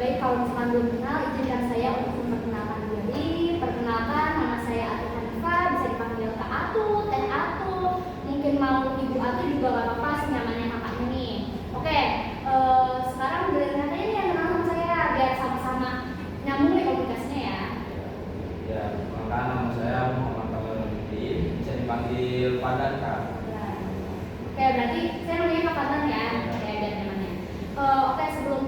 Baik, kalau misalkan belum kenal, izinkan saya untuk memperkenalkan diri. Perkenalkan, nama saya Atu Hanifah, bisa dipanggil Kak Atu, Teh Atu, mungkin mau Ibu Atu juga gak apa-apa, senyamannya kakaknya nih. Oke, sekarang giliran katanya nih yang kenal sama saya, biar sama-sama nyambung nih komunikasinya ya. Ya, perkenalkan nama saya Muhammad Kamil Nurdin, bisa dipanggil Padan Kak. Ya. Oke, berarti saya namanya Kak Fadlan ya, oke biar nyamannya. Oke, sebelum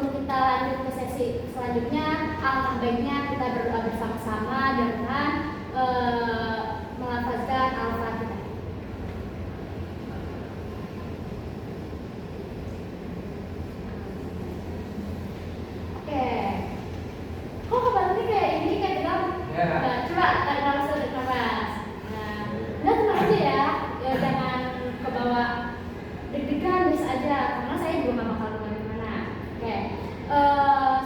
kita lanjut ke sesi selanjutnya, alangkah baiknya kita berdoa bersama-sama dengan melafazkan Al-Fatihah. Oke, kok kembali kayak ini kayak tegang? Ya. Coba tarik nafas dulu, tarik nafas. Nah, udah tenang aja ya, jangan kebawa deg-degan, bisa aja, karena saya juga nggak bakal kemana-mana. Oke,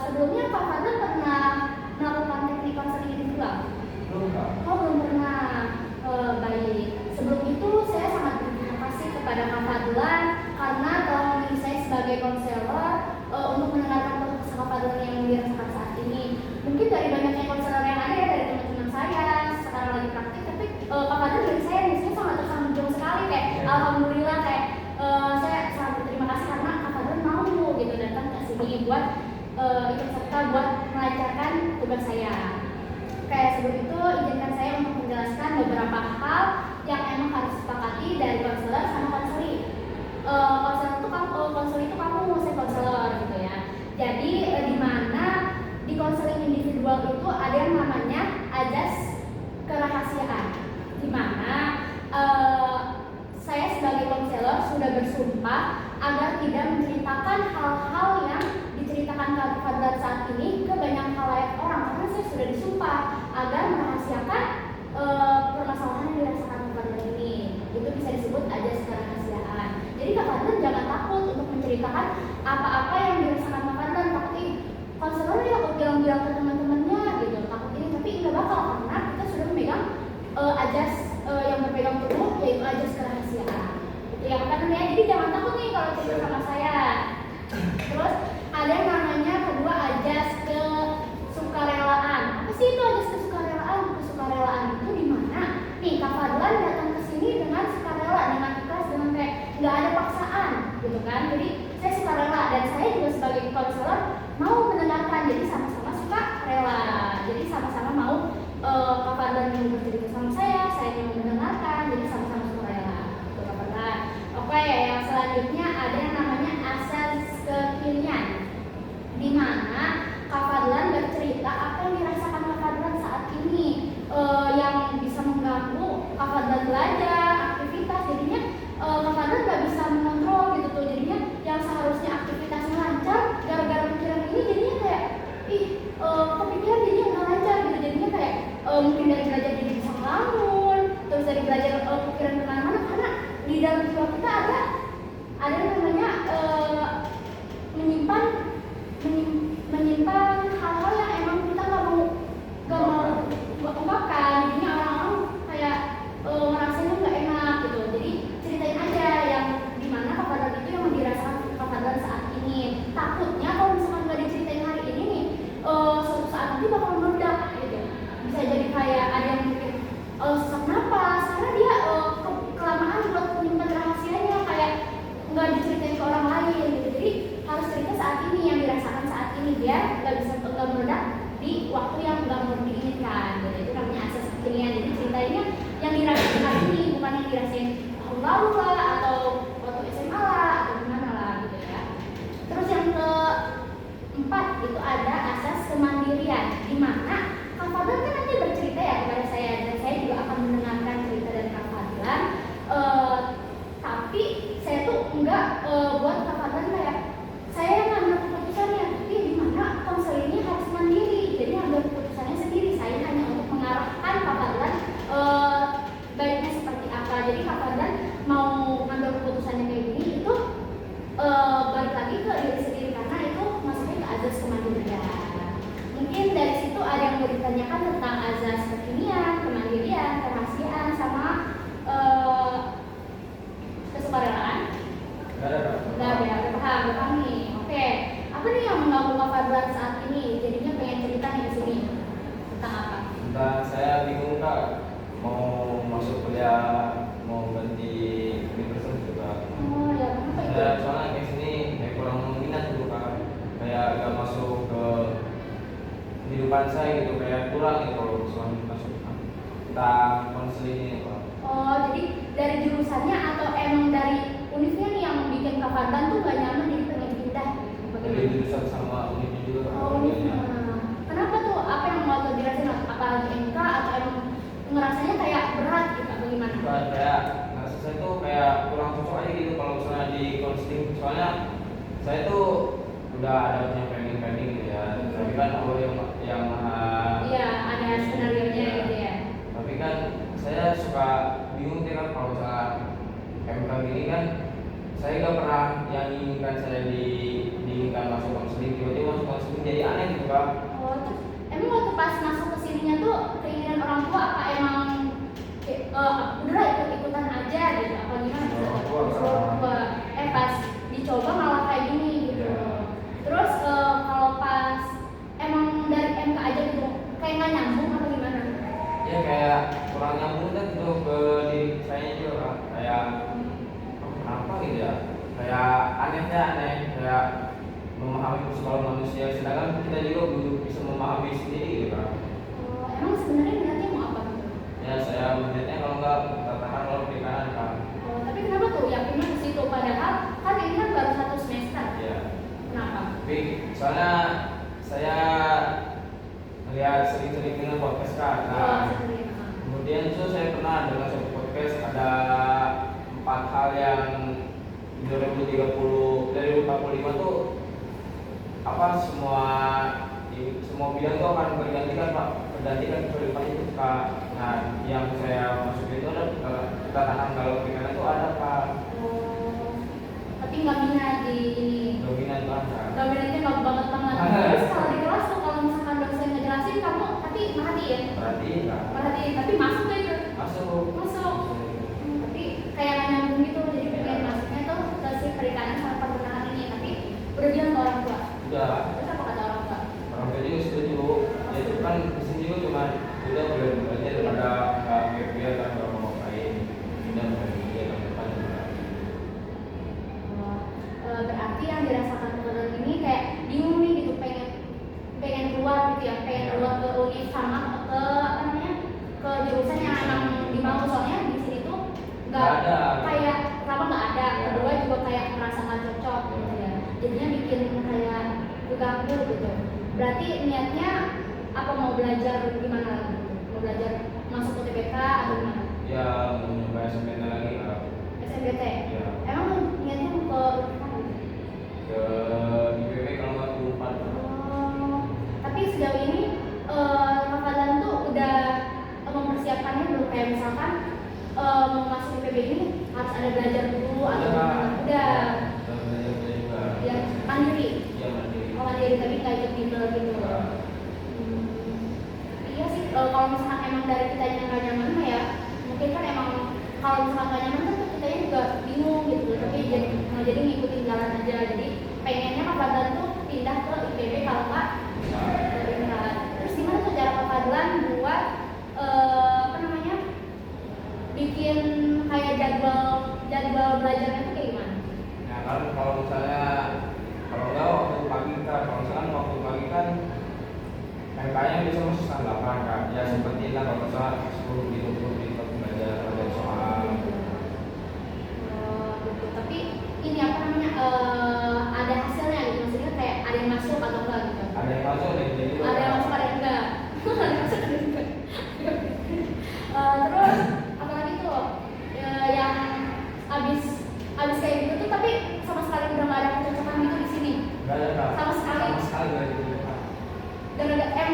sebelumnya Kak Fadlan pernah melakukan teknik konseling individual? Belum Kak. Oh, belum pernah. Baik. Sebelum itu saya sangat berterima kasih kepada Kak Fadlan karena telah memilih saya sebagai konselor untuk mendengarkan keluh kesah Kak Fadlan yang dirasakan saat ini. Mungkin dari banyaknya konselor yang ada ya, dari teman-teman saya sekarang lagi praktik, tapi Kak Fadlan dari saya sangat tersanjung sekali, kayak alhamdulillah, kayak saya sangat berterima kasih karena Kak Fadlan mau gitu datang ke sini buat ikut serta buat melancarkan tugas saya. Oke, sebelum itu izinkan saya untuk menjelaskan beberapa hal yang emang harus disepakati dari konselor sama konseli. Konselor itu kamu, saya konselor gitu ya. Jadi di mana di konseling individual itu ada yang namanya azas kerahasiaan, di mana saya sebagai konselor sudah bersumpah agar tidak menceritakan hal-hal yang diceritakan Kak Fadlan saat ini ke banyak halayak orang, karena saya sudah disumpah agar merahasiakan permasalahan yang dirasakan Kak Fadlan ini. Itu bisa disebut azas kerahasiaan. Jadi Kak Fadlan jangan takut untuk menceritakan apa-apa yang dirasakan Kak Fadlan. Takut konselor ya takut bilang-bilang ke teman-temannya gitu, takut ini, tapi nggak bakal, karena kita sudah memegang azas yang berpegang teguh, yaitu azas kerahasiaan. Itu ya Kak Fadlan ya. Jadi jangan takut nih kalau cerita sama saya. Terus ada yang namanya kedua azas kesukarelaan. Apa sih itu azas kesukarelaan? Kesukarelaan itu di mana nih Kak Fadlan datang ke sini dengan sukarela, dengan ikhlas, dengan kayak nggak ada paksaan gitu kan. Jadi saya sukarela dan saya juga sebagai konselor mau mendengarkan, jadi sama-sama suka rela. Jadi sama-sama mau Kak Fadlan yang bercerita sama saya yang mendengarkan, jadi sama-sama suka rela. Itu Kak Fadlan. Oke, yang selanjutnya ada yang namanya asas kekinian, di mana Kak Fadlan bercerita apa yang dirasakan Kak Fadlan saat ini, yang bisa mengganggu Kak Fadlan belajar, aktivitas. Jadinya Kak Fadlan nggak bisa mengontrol gitu tuh. Jadinya yang seharusnya aktivitasnya lancar, gara-gara pikiran ini jadinya kayak kepikiran jadinya nggak lancar gitu. Jadinya kayak mungkin dari belajar jadi bisa ngelamun, terus dari belajar pikiran kemana-mana, karena di dalam jiwa kita ada yang namanya menyimpan hal-hal yang emang kita nggak mau ungkapkan. Jadinya orang-orang kayak ngerasanya nggak enak gitu. Jadi ceritain aja yang dimana Kak Fadlan itu yang dirasakan Kak Fadlan saat ini. Takutnya kalau misalkan nggak diceritain hari ini nih, suatu saat nanti bakal meledak gitu. Bisa jadi kayak ada yang mungkin sesak napas karena dia kelamaan buat menyimpan rahasianya, kayak nggak diceritain ke orang lain gitu. Jadi harus cerita saat ini, yang dirasakan saat ini, biar nggak meledak di waktu yang nggak mau diinginkan gitu. Itu namanya asas kekinian. Jadi ceritainnya yang dirasakan hari ini, bukan yang dirasain tahun lalu lah, atau waktu SMA lah, atau gimana lah gitu ya. Terus yang keempat itu ada asas kemandirian, di mana Kak Fadlan kan nanti bercerita ya kepada saya, dan saya juga akan mendengarkan cerita dari Kak Fadlan. Tapi saya tuh enggak buat Kak Fadlan kayak saya yang ngambil keputusannya, tapi di mana konselingnya harus mandiri. Jadi ambil keputusannya sendiri. Saya hanya untuk mengarahkan Kak Fadlan baiknya seperti apa. Jadi Kak Fadlan mau ngambil keputusannya kayak gini, itu balik lagi ke diri sendiri, karena itu masuknya ke azas kemandirian. Mungkin dari situ ada yang mau mau Kak Fadlan saat ini? Jadinya pengen cerita nih di sini tentang apa? Tentang saya bingung Kak, mau masuk kuliah, mau ganti universitas juga. Oh ya, kenapa itu? Saya soalnya kayak sini kayak kurang minat gitu Kak, kayak gak masuk ke kehidupan saya gitu, kayak kurang gitu kalau soalnya masuk tentang konseling ini Kak. Oh, jadi dari jurusannya atau emang dari univnya nih yang bikin Kak Fadlan tuh gak nyaman jadi pengen pindah? Dari jurusan sama univnya juga Kak. Oh, univnya. Kenapa tuh? Apa yang mau dijelasin? Apalagi MK atau emang ngerasanya kayak berat gitu? Bagaimana? Bukan, kayak ngerasa saya tuh kayak kurang cocok aja gitu kalau misalnya di konseling, soalnya saya tuh udah ada punya planning gitu ya, tapi kan Allah yang maha. Iya, ada skenario nya gitu ya. Tapi kan saya suka bingung kan kalau misalnya MK gini kan, saya gak pernah yang inginkan saya diinginkan masuk konseling, tiba-tiba masuk konseling jadi aneh gitu Kak. Oh, terus emang waktu pas masuk ke sininya tuh keinginan orang tua apa emang udahlah ikut-ikutan aja gitu apa gimana? Pas dicoba malah kayak gini gitu. Iya. Terus kalau pas emang dari MK aja gitu kayak nggak nyambung apa gimana? Ya kayak kurang nyambung kan gitu ke diri saya juga Kak. Kayak kenapa gitu ya, kayak aneh, kayak memahami psikologi manusia, sedangkan kita juga belum bisa memahami sendiri gitu Kak. Emang sebenarnya minatnya mau apa gitu? Ya saya melihatnya kalau nggak katakan kalau perikanan Kak. Tapi kenapa tuh yakinnya ke situ padahal kan ini kan baru 1 semester? Ya. Kenapa? Tapi soalnya saya melihat sering-sering dengan podcast Kak. Nah, kemudian itu saya pernah dengar satu podcast ada 4 hal yang 2030 dari 45 tuh apa semua bidang itu akan bergantikan Pak, bergantikan kehidupan itu Kak. Nah yang saya masuk itu ada ketahanan kalau perikanan itu ada Pak. Tapi nggak minat di ini. Dominan banget. Nggak minatnya nggak banget. Terus kalau di kelas tuh kalau misalkan dosen ngejelasin kamu tapi merhatiin. Merhatiin tapi masuk gak itu? Masuk. Tapi kayak nggak nyambung gitu jadi pengen masuknya tuh ke si perikanan sama peternakan ini tapi udah bilang ke orang tua. Udah. Terus apa kata orang tua? Orang tua juga setuju. Ya itu kan di sini juga cuma udah boleh aja daripada nggak biar kan nggak mau ngapain. Udah dia kan depan juga. Berarti yang dirasakan teman ini kayak bingung nih gitu pengen keluar gitu ya, pengen keluar ke univ sama ke apa namanya ke jurusan yang emang dimau, soalnya di sini tuh nggak ada kayak pertama nggak ada, kedua juga kayak merasa nggak cocok gitu ya, jadinya bikin kayak keganggu gitu. Berarti niatnya apa mau belajar gimana gitu? Mau belajar masuk ke TBK atau gimana? Ya mau nyoba SMPT lagi Kak. SMPT? Ya. Emang niatnya mau Ke IPB kalau nggak ke Unpad. Tapi sejauh ini Kak Fadlan tuh udah mempersiapkannya belum, kayak misalkan mau masuk IPB ini harus ada belajar dulu atau gimana? Udah. Belajar juga. Ya mandiri. Iya mandiri. Oh mandiri tapi nggak ikut bimbel gitu. Iya sih kalau misalkan emang dari kita yang nggak nyaman mah ya mungkin kan emang kalau misalkan nggak nyaman kan kitanya juga bingung gitu, tapi jadi ngikutin jalan aja. Jadi pengennya Kak Fadlan tuh pindah ke IPB kalau nggak terus gimana tuh cara Kak Fadlan buat apa namanya bikin kayak jadwal belajarnya tuh kayak gimana? Nah kan kalau misalnya kalau nggak waktu pagi Kak, kalau misalkan waktu pagi kan MK-nya bisa masuk setengah 8 Kak. Ya seperti lah kalau misalnya 10 gitu belajar soal. Gitu. Tapi ini apa namanya ada hasilnya gitu, maksudnya kayak ada yang masuk atau enggak gitu? Ada yang masuk ada yang jadi. Ada yang masuk ada yang enggak. Ada yang masuk ada yang enggak. Terus apalagi tuh yang abis kayak gitu tuh tapi sama sekali udah nggak ada kecocokan gitu di sini. Nggak ada Kak. Sama sekali nggak ada gitu Kak.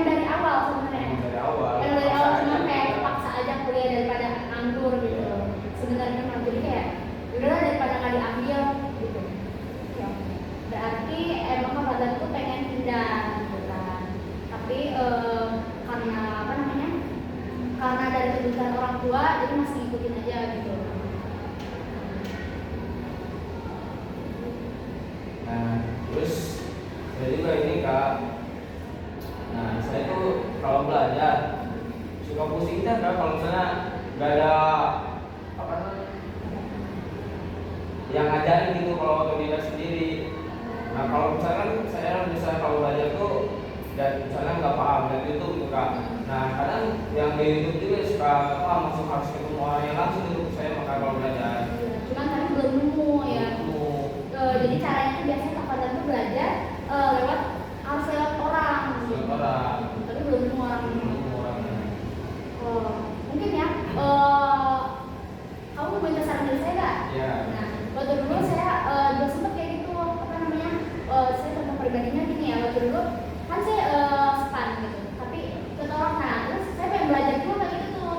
Dari awal sebenarnya. Dari awal. Dari awal cuma kayak terpaksa aja kuliah daripada nganggur gitu. Sebenarnya mah jadi kayak udahlah daripada nggak diambil gitu. Ya. Berarti emang Kak Fadlan tuh pengen pindah gitu kan. Tapi karena apa namanya? Karena dari tuntutan orang tua jadi masih ngikutin aja gitu. Nah terus saya juga ini Kak Kak. Nah saya tuh kalau belajar suka pusing kan Kak kalau misalnya nggak ada apa namanya yang ngajarin gitu kalau otodidak sendiri. Nah kalau misalkan saya misalnya kalau belajar tuh dan misalnya nggak paham dan itu gitu Kak. Nah kadang yang di YouTube juga suka nggak paham langsung harus ketemu orang yang langsung itu saya maka kalau belajar. Cuman tadi belum nemu ya. Jadi caranya tuh biasanya Kak Fadlan tuh belajar harus lewat orang. Lewat orang. Tapi belum nemu orang. Mungkin ya. Kamu mau minta saran dari saya nggak? Iya. Nah, waktu dulu saya juga sempet kayak gitu, apa namanya? Saya tentang pribadinya gini ya. Waktu dulu kan saya span gitu, tapi ketolak. Nah, terus saya pengen belajar juga kayak gitu tuh,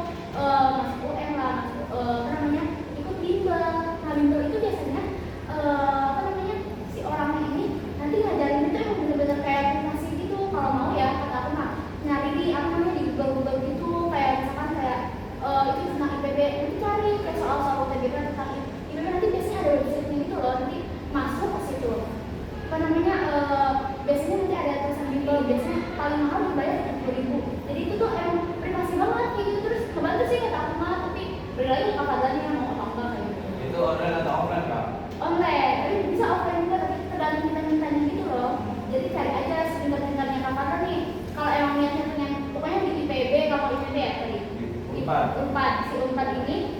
masuk UN lah, masuk apa namanya? Ikut bimbel. Nah, bimbel itu biasanya apa namanya? Si orangnya ini nanti ngajarin itu yang benar-benar kayak aplikasi gitu. Kalau mau ya, kata aku mah nyari di apa namanya di Google gitu, kayak misalkan kayak itu tentang IPB, nanti cari kayak soal-soal UTBK tentang IPB, nanti biasanya ada website-nya gitu loh, nanti masuk ke situ. Apa namanya, biasanya nanti ada tulisan bimbel, biasanya paling mahal dibayar 70.000. Jadi itu tuh emang privasi banget kayak gitu, terus kebantu sih kata aku mah, tapi balik lagi Kak Fadlannya mau apa enggak kayak gitu. Itu online atau offline Kak? Online, tapi bisa offline juga, tapi tergantung kita mintanya gitu loh. Jadi cari aja sepintar-pintarnya Kak Fadlan nih. Kalau emang niatnya pengen, pokoknya di IPB, kalau IPB ya tadi. Unpad, si Unpad ini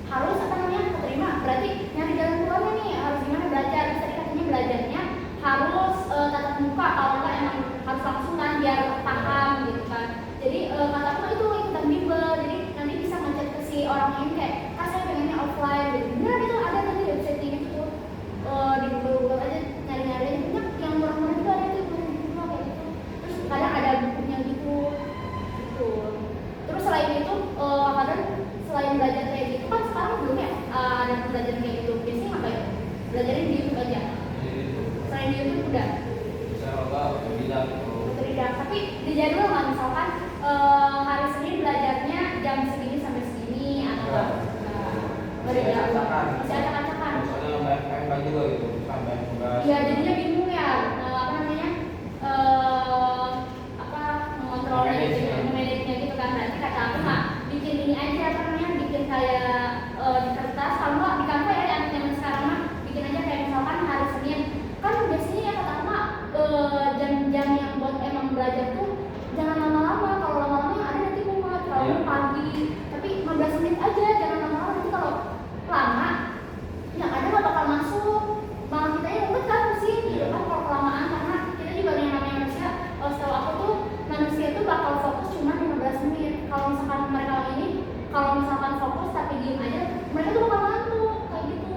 harus apa namanya keterima, berarti nyari jalan keluarnya nih harus gimana belajar. Terus tadi katanya belajarnya harus tatap muka, kalau enggak emang harus langsung kan biar paham gitu kan. Jadi kata aku itu ikutan bimbel, jadi nanti bisa ngechat ke si orang ini kayak kak saya pengennya offline gitu. Bener itu ada nanti website gitu tuh, di Google aja nyari-nyari aja banyak yang murah-murah juga ada tuh di Google kayak gitu. Terus kadang ada bukunya gitu. Terus selain itu, kadang selain belajar kayak gitu kan sekarang belum ya ada pembelajaran kayak gitu. Biasanya ngapain? Belajarin di YouTube aja. Selain di YouTube udah. Bisa apa? Otodidak. Otodidak. Tapi di jadwal nggak misalkan hari Senin belajarnya jam segini sampai segini atau apa? Masih acak-acakan. Masih acak-acakan. Soalnya banyak PMK juga gitu, kan banyak tugas. Iya jadinya bingung ya. Apa namanya? Mengontrolnya gitu, memanagenya gitu kan. Berarti kata aku mah bikin ini aja apa namanya, bikin kayak di kertas, kalau nggak di Canva ya, anak zaman sekarang mah bikin aja kayak misalkan hari Senin kan biasanya ya kata aku mah jam-jam yang buat emang belajar tuh jangan lama-lama. Kalau lama-lama yang ada nanti mumet, kalau pagi tapi 15 menit aja, jangan lama-lama. Nanti kalau lama yang ada nggak bakal masuk, malah kita yang mumet kan pusing gitu kan kalau kelamaan. Karena kita juga yang namanya manusia, setahu aku tuh manusia tuh bakal fokus cuma 15 menit. Kalau misalkan mereka ini, kalau misalkan fokus tapi diem aja, mereka tuh bakal ngantuk kayak gitu.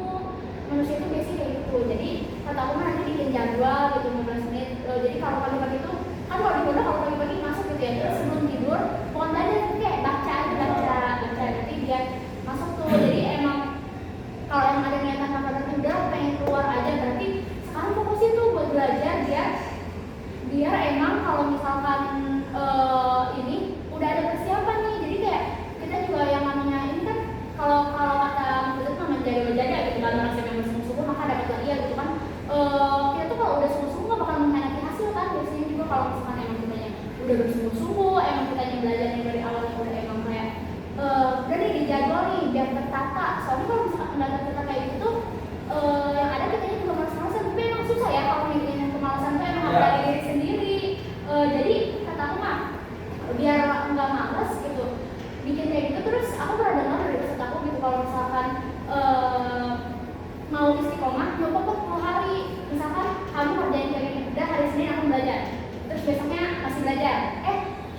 Manusia tuh biasanya kayak gitu. Jadi kata aku mah nanti bikin jadwal gitu 15 menit. Jadi kalau pagi-pagi tuh kan kalau di Bunda kalau pagi-pagi masuk gitu ya, terus sebelum tidur pokoknya belajar kayak baca nanti biar masuk tuh. Jadi emang kalau yang ada niatan Kak Fadlan udah pengen keluar aja, berarti sekarang fokusin tuh buat belajar biar emang kalau misalkan ini udah ada persiapan nih. Jadi kayak kita juga yang namanya ini kan kalau kata Mas mah menjaga gitu kan, orang yang bersungguh-sungguh maka dapat lagi ya gitu kan. Kita tuh kalau udah sungguh-sungguh nggak bakal mengkhianati hasil kan. Biasanya juga kalau misalkan emang kitanya udah bersungguh-sungguh, emang kitanya belajarnya dari awalnya udah emang kayak udah nih di jadwal nih biar tertata. Soalnya kalau misalkan nggak tertata kayak gitu tuh yang ada kitanya juga malas-malasan. Tapi emang susah ya kalau mikirin kemalasan tuh emang harus dari diri sendiri. Jadi kata aku mah biar nggak males gitu bikin kayak gitu. Terus aku pernah dengar dari peserta aku gitu, kalau misalkan mau istiqomah nyoba 40 hari. Misalkan kamu kerjain kayak gini, udah hari Senin aku belajar, terus besoknya masih belajar,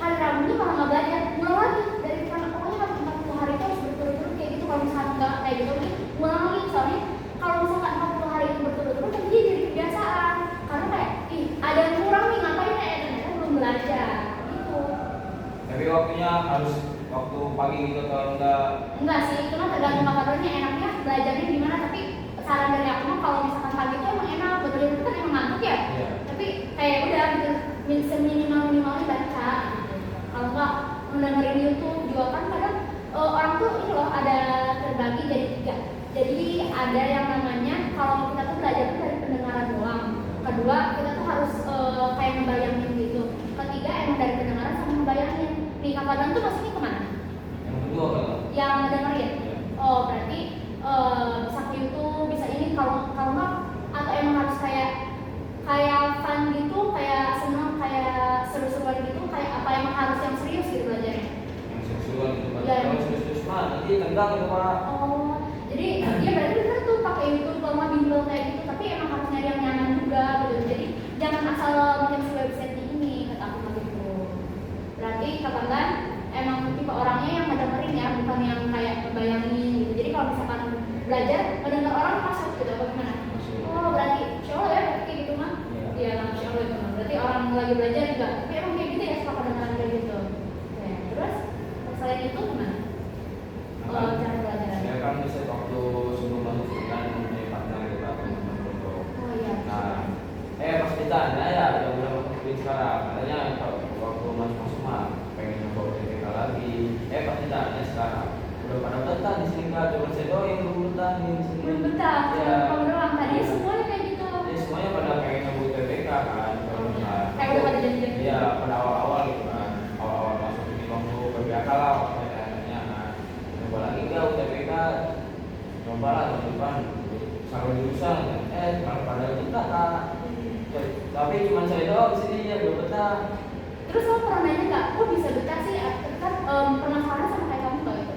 hari Rabunya malah nggak belajar, ulang lagi dari sana. Pokoknya harus 40 hari itu harus berturut-turut kayak gitu. Kalau misalkan nggak kayak gitu nih ulang lagi. Soalnya kalau misalkan 40 hari itu berturut-turut nanti dia jadi kebiasaan. Karena kayak ada yang kurang nih, ngapain ya, ternyata belum belajar gitu. Tapi waktunya harus waktu pagi gitu atau enggak sih, itu mah tergantung Kak Fadlannya enaknya belajarnya gimana. Tapi saran dari aku mah kalau misalkan pagi itu emang enak, betul itu kan emang ngantuk ya. Tapi kayak udah gitu seminimalnya baca gitu. Kalau enggak dengerin YouTube juga kan kadang orang tuh ini loh ada terbagi jadi 3. Jadi ada yang namanya kalau kita tuh belajar tuh dari pendengaran doang. Kedua kita tuh harus kayak membayangkan Fadlan tuh maksudnya kemana? Yang kedua kalau Yang ngedengerin? ya. Oh berarti bisa ke YouTube, bisa ini kalau nggak, atau emang harus kayak fun gitu, kayak seneng, kayak seru-seruan gitu, kayak apa emang harus yang serius gitu belajarnya? Yang seksual itu kan. Ya. Kalau serius mah nanti tegang itu Pak. Oh, jadi dia berarti bener tuh pakai YouTube kalau nggak bimbel kayak gitu, tapi emang harus nyari yang nyaman juga gitu. Jadi jangan asal bikin si website ini, kata aku gitu. Berarti katakan emang tipe orangnya yang ngedengerin ya, bukan yang kayak ngebayangin gitu. Jadi kalau misalkan belajar mendengar orang masuk gitu, apa gimana? Masuk. Oh berarti insya Allah ya kayak gitu mah. Iya. Iya, insya Allah itu mah. Berarti orang lagi belajar juga, tapi emang kayak gitu ya, suka kedengeran kayak gitu. Oke, terus selain itu gimana? Cara belajar. Saya kan bisa waktu sebelum masuk kuliah punya partner gitu atau foto. Oh iya. Nah, pas ditanya ya udah masuk sekarang. Katanya waktu masuk mah pengen nyoba UTBK lagi. Pas ditanya sekarang udah pada betah di sini Kak, cuma saya doang yang belum betah di sini. Belum betah, Ya. kamu doang. Tadi semuanya kayak gitu. Jadi semuanya pada pengen nyoba UTBK kan. Kayak udah pada janjian. Iya, pada awal-awal gitu kan. Awal-awal masuk ini waktu PBK lah waktu tanya kan. Coba lagi enggak UTBK? Coba lah tahun depan. Sampai jurusan. Kalau pada betah Kak. Tapi cuma saya doang di sini ya belum betah. Terus kamu pernah nanya nggak, kok bisa betah sih? Kan penasaran sama kayak kamu nggak gitu?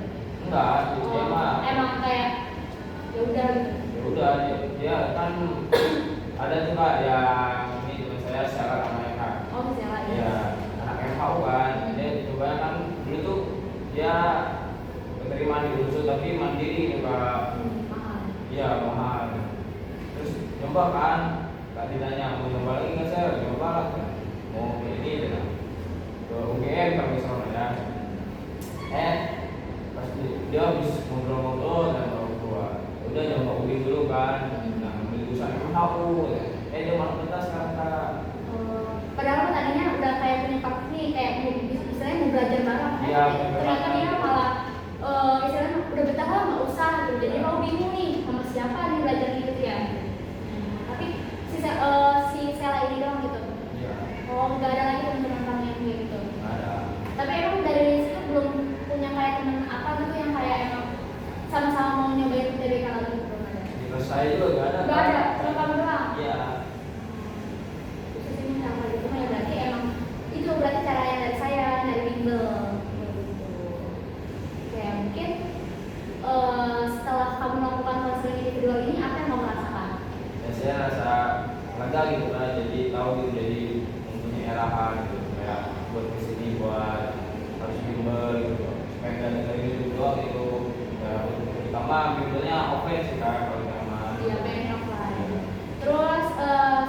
Enggak, dia mah Emang kayak ya udah gitu. ya udah dia kan ada tuh Kak yang ini teman saya secara namanya Kak. Oh bisa lah ya. Ya, anak MHU kan. Dia coba kan dulu tuh dia keterima di Unsur tapi mandiri nih Kak. Mahal. Iya mahal. Terus nyoba kan, Kak ditanya mau nyoba lagi nggak saya? Nyoba lah. Mau ini deh. Ke UGM kami sama ya. Pas dia habis ngobrol-ngobrol dan orang tua, udah nyoba UGM dulu kan. Nah, ambil jurusan MHU. Dia malah betah sekarang Kak. Padahal kan tadinya udah kayak punya part nih, kayak istilahnya mau belajar bareng. Iya, Ternyata dia malah istilahnya udah betah lah nggak usah gitu. Jadi mau bingung nih sama siapa nih belajar gitu ya. Tapi si Sela ini doang gitu. Iya. Oh nggak ada lagi teman-teman kamu yang kayak gitu. Ada. Tapi emang dari situ belum punya kayak teman apa gitu yang kayak emang sama-sama mau nyobain UTBK lagi gitu, belum ada. Di kelas saya juga nggak ada. Nggak ada, cuma kamu doang. Iya. Khusus ini sama gitu mah ya berarti emang itu berarti cara yang dari saya dari bimbel kayak gitu. Oke mungkin setelah kamu melakukan konseling individual ini apa yang kamu rasakan? Ya saya rasa lega gitu kan, jadi tahu gitu, jadi mempunyai arahan gitu kayak buat kesini buat harus bimbel gitu, supaya nggak dari itu doang gitu. Ya pertama bimbelnya offline sih kan kalau sama. Iya pengen offline. Terus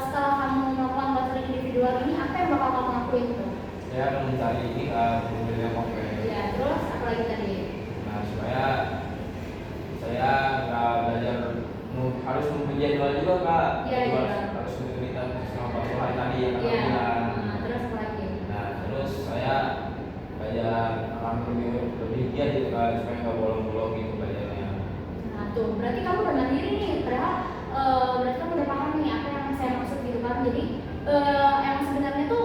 setelah kamu melakukan konseling individual ini apa yang bakal kamu lakuin tuh? Saya akan mencari ini kan bimbel yang offline. Iya terus apa lagi tadi? Nah supaya saya nggak belajar harus mempunyai jadwal juga Kak. Iya, Jadwal iya. harus kita selama 40 hari tadi yang Kakak Iya. bilang. Terus apa lagi? Nah terus saya belajar akan lebih giat gitu kan, supaya nggak bolong-bolong gitu belajarnya. Nah tuh berarti kamu udah mandiri nih, padahal berarti kamu udah paham nih apa yang saya maksud gitu kan. Jadi emang sebenarnya tuh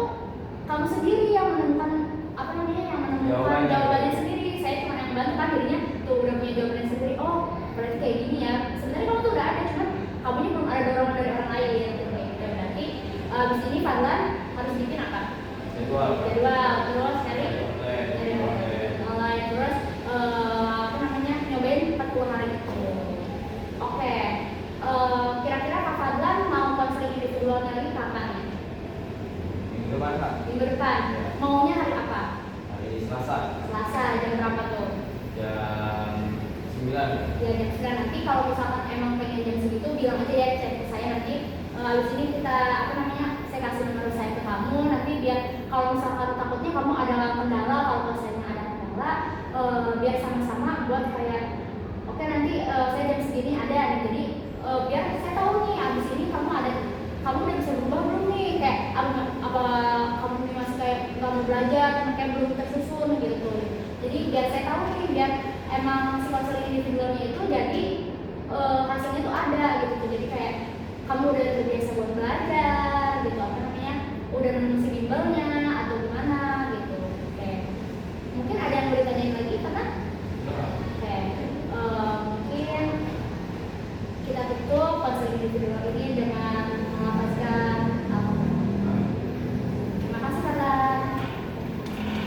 kamu sendiri yang menemukan apa namanya, yang menemukan jawabannya sendiri. Saya cuma yang bantu kan, dirinya tuh udah punya jawabannya sendiri. Oh berarti kayak gini ya. Sebenarnya kamu tuh udah ada, cuman kamunya belum ada dorongan dari orang lain gitu. Berarti abis ini Fadlan harus bikin apa? Jadwal. Terus cari online, terus apa namanya, nyobain 40 hari itu. Oke. Kira-kira Kak Fadlan mau konseling individual lagi kapan? Minggu depan Kak. Minggu depan. Maunya hari apa? Hari Selasa. Selasa jam berapa tuh? Jam 9. Ya jam 9. Nanti kalau misalkan emang pengen jam segitu bilang aja ya, chat ke saya nanti. Habis ini kita apa namanya, saya kasih nomor saya ke kamu, nanti biar kalau misalkan takutnya kamu ada kendala, kalau saya ada kendala, biar sama-sama buat kayak oke nanti saya jam segini ada nih, jadi biar saya tahu nih abis ini kamu udah bisa berubah belum nih, kayak apa kamu masih kayak nggak mau belajar, kayak belum tersusun gitu. Jadi biar saya tahu nih, biar emang si konseling individualnya itu jadi hasilnya tuh ada gitu. Jadi kayak kamu udah terbiasa buat belajar gitu, apa namanya, udah nemu si bimbelnya atau gimana gitu. Oke. Mungkin ada ini